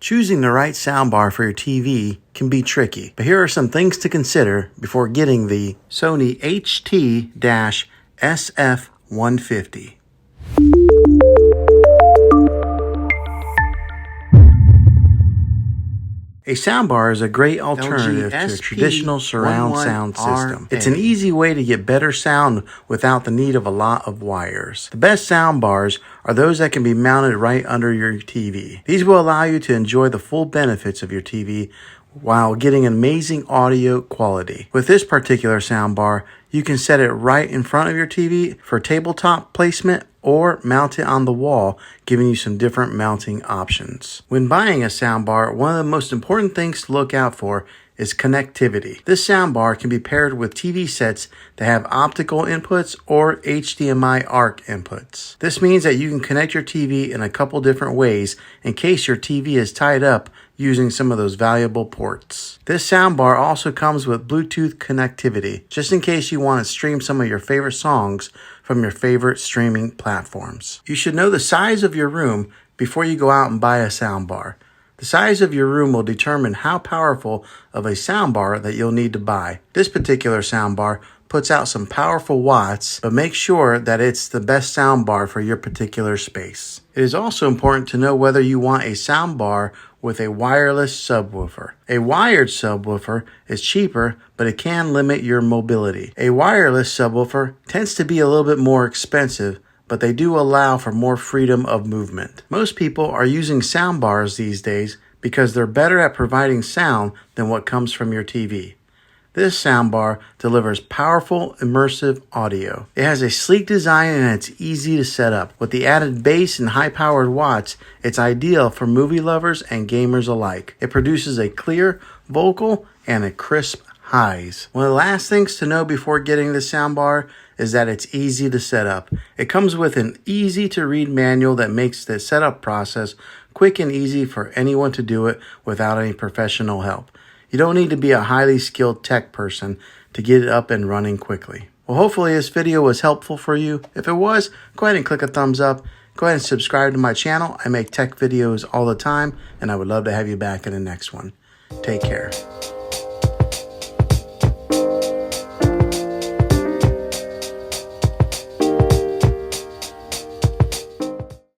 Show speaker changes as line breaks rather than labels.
Choosing the right soundbar for your TV can be tricky, but here are some things to consider before getting the Sony HT-SF150. A soundbar is a great alternative to a traditional surround sound system. It's an easy way to get better sound without the need of a lot of wires. The best soundbars are those that can be mounted right under your TV. These will allow you to enjoy the full benefits of your TV while getting amazing audio quality. With this particular soundbar, you can set it right in front of your TV for tabletop placement or mount it on the wall, giving you some different mounting options. When buying a soundbar, one of the most important things to look out for is connectivity. This soundbar can be paired with TV sets that have optical inputs or HDMI ARC inputs. This means that you can connect your TV in a couple different ways in case your TV is tied up using some of those valuable ports. This soundbar also comes with Bluetooth connectivity, just in case you want to stream some of your favorite songs from your favorite streaming platforms. You should know the size of your room before you go out and buy a soundbar. The size of your room will determine how powerful of a soundbar that you'll need to buy. This particular soundbar puts out some powerful watts, but make sure that it's the best soundbar for your particular space. It is also important to know whether you want a soundbar with a wireless subwoofer. A wired subwoofer is cheaper, but it can limit your mobility. A wireless subwoofer tends to be a little bit more expensive, but they do allow for more freedom of movement. Most people are using soundbars these days because they're better at providing sound than what comes from your TV. This soundbar delivers powerful, immersive audio. It has a sleek design and it's easy to set up. With the added bass and high-powered watts, it's ideal for movie lovers and gamers alike. It produces a clear vocal and a crisp highs. One of the last things to know before getting this soundbar is that it's easy to set up. It comes with an easy-to-read manual that makes the setup process quick and easy for anyone to do it without any professional help. You don't need to be a highly skilled tech person to get it up and running quickly. Well, hopefully this video was helpful for you. If it was, go ahead and click a thumbs up. Go ahead and subscribe to my channel. I make tech videos all the time, and I would love to have you back in the next one. Take care.